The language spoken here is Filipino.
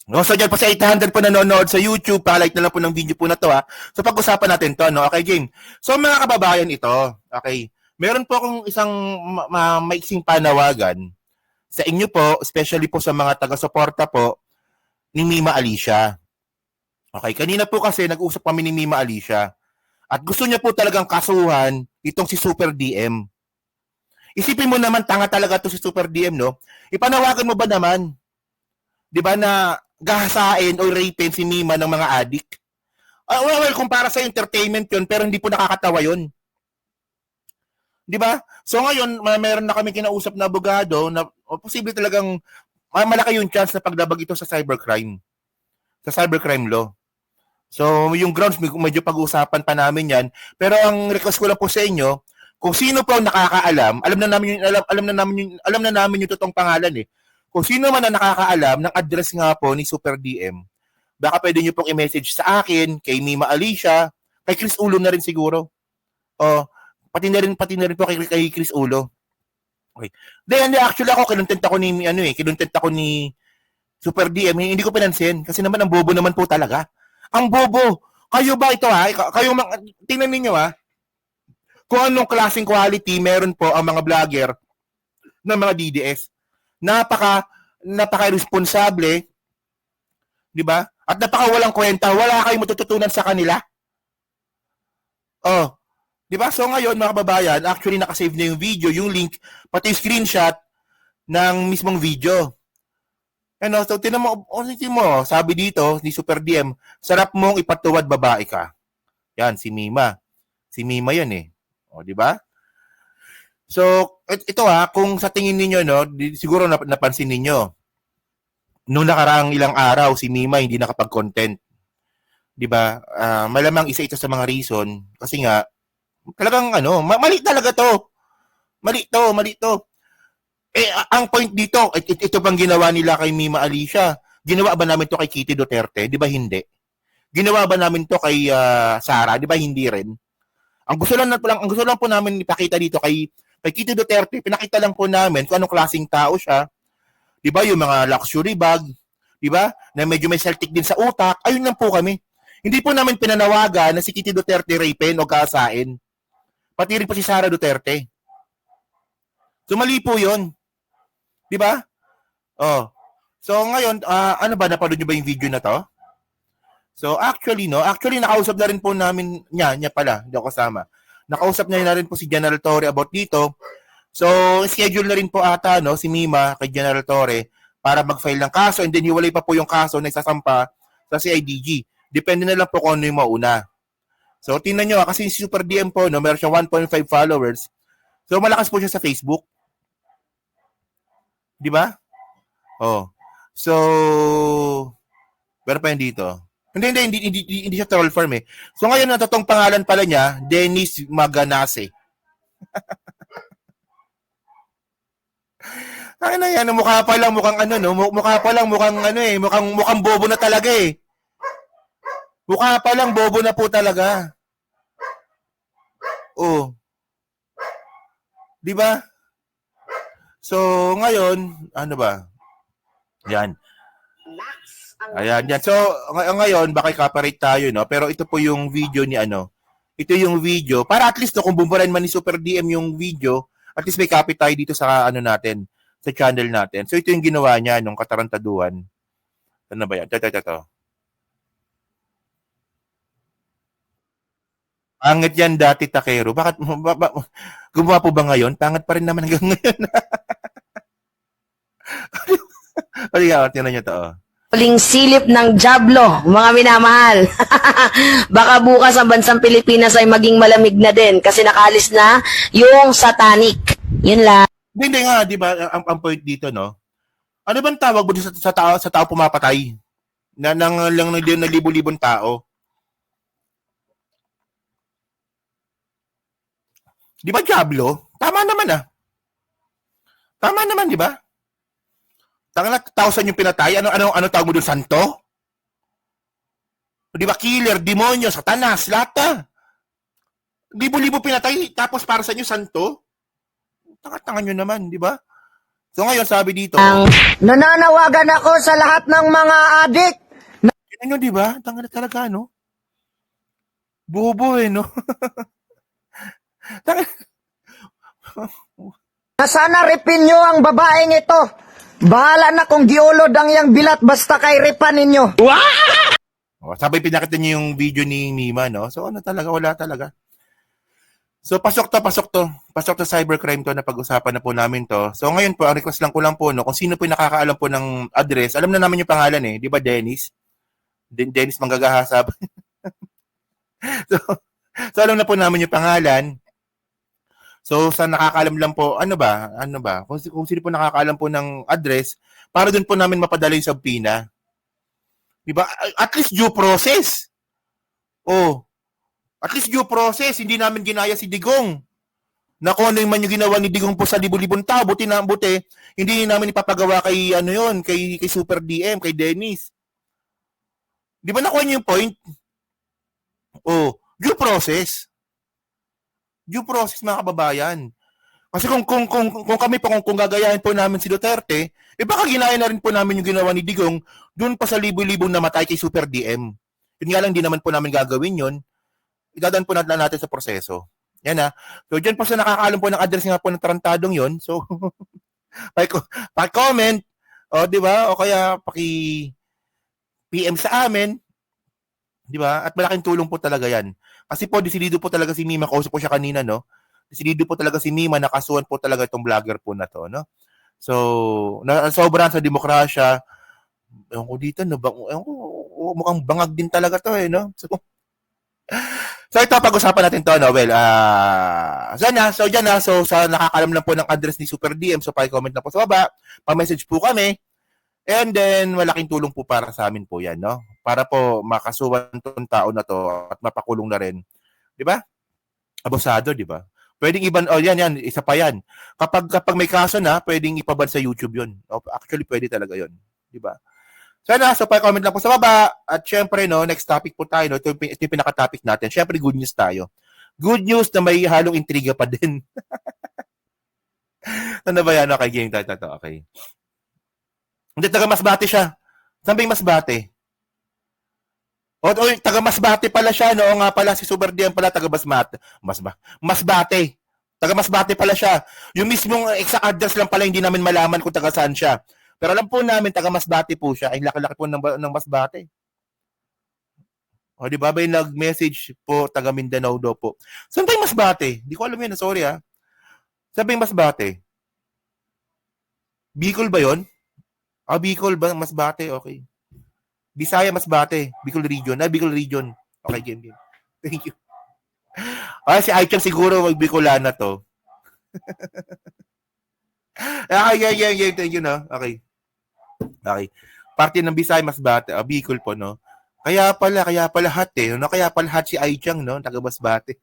No, so dyan po sa 800 po nanonood sa YouTube, pa-like na lang po ng video po na to ha. So pag-usapan natin to, no? Okay, game. So mga kababayan ito, okay. Meron po akong isang maiksing panawagan sa inyo po, especially po sa mga taga-suporta po ni Mima Alicia. Okay, kanina po kasi nag-usap kami ni Mima Alicia at gusto niya po talagang kasuhan itong si Super DM. Isipin mo naman, tanga talaga to si Super DM, no? Ipanawagan mo ba naman, di ba, na gahasain o rapin si Mima ng mga adik? Well, kung para sa entertainment yun, pero hindi po nakakatawa yun. Di ba? So ngayon, meron na kami kinausap na abogado na posible talagang malaki yung chance na paglabag ito sa cybercrime. Sa cybercrime law. So yung grounds, medyo pag-uusapan pa namin yan. Pero ang request ko lang po sa inyo, kung sino po ang nakakaalam, alam na namin yung totoong pangalan eh. Kung sino man ang nakakaalam ng address nga po ni Super DM, baka pwede nyo pong i-message sa akin, kay Mima Alicia, kay Chris Ulo na rin siguro. O, pati na rin po kay Chris Ulo. Okay. Then actually ako kinontent ako ni Super DM, hindi ko pinansin kasi naman ang bobo naman po talaga. Ang bobo. Kayo ba ito ha? Tingnan niyo ha. Kung anong klaseng quality meron po ang mga vlogger ng mga DDS. Napaka-responsable, 'di ba? At napaka-walang kwenta, wala kayong matututunan sa kanila. Oh, 'di ba? So ngayon mga kababayan, actually naka-save na yung video, yung link, pati yung screenshot ng mismong video. Ano, so tinan mo, sabi dito ni Super DM, sarap mong ipatuwad babae ka. Yan si Mima. Si Mima 'yan eh. O, 'di ba? So, ito kung sa tingin niyo no, siguro napansin niyo. Nung nakaraang ilang araw si Mima hindi nakapag-content. 'Di ba? Malamang isa ito sa mga reason kasi nga talagang mali talaga 'to. Mali 'to. Eh, ang point dito, ito bang ginawa nila kay Mima Alicia? Ginawa ba namin to kay Kitty Duterte? Di ba hindi? Ginawa ba namin to kay Sara? Di ba hindi rin? Ang gusto lang po namin ipakita dito kay Kitty Duterte, pinakita lang po namin kung anong klaseng tao siya. Di ba? Yung mga luxury bag, di ba? Na medyo may Celtic din sa utak. Ayun lang po kami. Hindi po namin pinanawagan na si Kitty Duterte rapin o kasain. Pati rin po si Sara Duterte. So mali po yun. Di ba? Oh. So ngayon, ano ba, napanood niyo ba yung video na to? So actually nakausap na rin po namin niya pala, hindi ako kasama. Nakausap niya na rin po si General Torre about dito. So schedule na rin po ata si Mima kay General Torre para mag-file ng kaso and then hiwalay pa po yung kaso na isasampa sa CIDG. Depende na lang po kung ano yung mauna. So tingnan niyo kasi si Super DM po meron siya 1.5 followers. So malakas po siya sa Facebook. Di ba? Oh. So, pero pa yun dito. Hindi siya troll farm eh. So ngayon, ang totoong pangalan pala niya, Dennis Maganase. Ay na yan, mukha pa lang mukhang mukhang bobo na talaga eh. Mukha pa lang bobo na po talaga. Oh. 'Di ba? So, ngayon, ano ba? Yan. Ayan, yan. So, ngayon, baka copyright tayo, no? Pero ito po yung video ni Ito yung video. Para at least, kung bumburan man ni Super DM yung video, at least may copy tayo dito sa, natin, sa channel natin. So, ito yung ginawa niya nung katarantaduhan. Ano ba yan? Ito. Pangit yan dati, Takero. Bakit, gumawa po ba ngayon? Pangit pa rin naman hanggang ngayon. Halika, tingnan nyo to. Huling silip ng Diablo, mga minamahal. Baka bukas ang bansang Pilipinas ay maging malamig na din kasi nakalis na yung satanic. Yun lang. Hindi nga, di ba, ang point dito, no? Ano bang tawag mo sa tao pumapatay? Ng libo-libong tao? Di ba Diablo? Tama naman Tama naman, di ba? Tanga 1,000 yung pinatay. Ano tawag mo doon? Santo? Di ba? Killer, demonyo, satanas, lahat Libo-libo pinatay, tapos para sa inyo, santo? Tanga-tanga nyo naman, di ba? So ngayon, sabi dito, ang Nananawagan ako sa lahat ng mga adik yun nyo, di ba? Tanga na talaga, no? Bobo no? Tanga, na sana ripin nyo ang babaeng ito. Bahala na kung giulod ang yang bilat basta kay ripan ninyo. sabay pinakita niyo yung video ni Mima, no? So ano talaga, wala talaga. So pasok to cybercrime to na pag-usapan na po namin to. So ngayon po, ang request lang ko lang po, no, kung sino po yung nakakaalam po ng address, alam na namin yung pangalan eh, di ba Dennis? Dennis Manggagahasab. so, so alam na po namin yung pangalan. So sa nakakaalam lang po, ano ba? Kung sino po nakakaalam po ng address, para doon po namin mapadala yung subpoena. Di ba? At least due process. Oh, at least due process, hindi namin ginaya si Digong. Na kung ano yung man yung ginawa ni Digong po sa libo-libong tao, buti, hindi namin ipapagawa kay, kay Super DM, kay Dennis. Di ba nakuha niyo yung point? Oh, due process. Due process, mga kababayan. Kasi kung kami po, kung gagayahin po namin si Duterte, baka ginaya na rin po namin yung ginawa ni Digong doon pa sa libo-libong namatay kay Super DM. Yun nga lang, di naman po namin gagawin yun. Idadaan po natin sa proseso. Yan ha. So, dyan po sa nakakaalam po ng address nga po ng tarantadong yon. So, pa-comment, o di ba? O kaya PM sa amin, di ba? At malaking tulong po talaga yan. Kasi po, desidido po talaga si Mima, kausap po siya kanina, no? Desidido po talaga si Mima, nakasuhan po talaga itong vlogger po na to, no? So, sobrang sa demokrasya, ewan ko dito, no? Mukhang bangag din talaga to, no? So ito, pag-usapan natin to, no? Well, so sa nakakalam lang po ng address ni Super DM, so pa-comment na po sa baba, pa-message po kami, and then malaking tulong po para sa amin po yan, no? Para po makasuhan tong tao na to at mapakulong na rin. Di ba? Abusado, di ba? Pwedeng yan, isa pa yan. Kapag may kaso na, pwedeng ipaban sa YouTube yun. Actually, pwede talaga yun. Di ba? So pa-comment lang po sa baba. At syempre, no, next topic po tayo. No? Ito yung pinaka-topic natin. Syempre, good news tayo. Good news na may halong intriga pa din. Ano ba yan? Okay, game tayo. Okay. Hindi, taga-Masbate siya. Saan ba yung Masbate? Taga-Masbate pala siya. No? Nga pala, si Super DM pala, taga-Masbate. Masbate. Taga-Masbate pala siya. Yung mismong exact address lang pala, hindi namin malaman kung taga-saan siya. Pero alam po namin, taga-Masbate po siya. Ay, laki-laki po ng Masbate. O, di ba? May nag-message po, taga-Mindanao daw po. Saan ba yung Masbate? Di ko alam yun. Sorry, ha. Saan ba yung Masbate? Bicol ba yun? Bicol ba? Masbate, okay. Bisaya, Masbate. Bicol Region. Bicol Region. Okay, game. Thank you. Si Aichang siguro mag-Bicolana to. Okay, thank you, no? Okay. Parte ng Bisaya, Masbate. Bicol po, no? Kaya pala hot, no? Kaya pala hot si Aichang, no? Taga Masbate.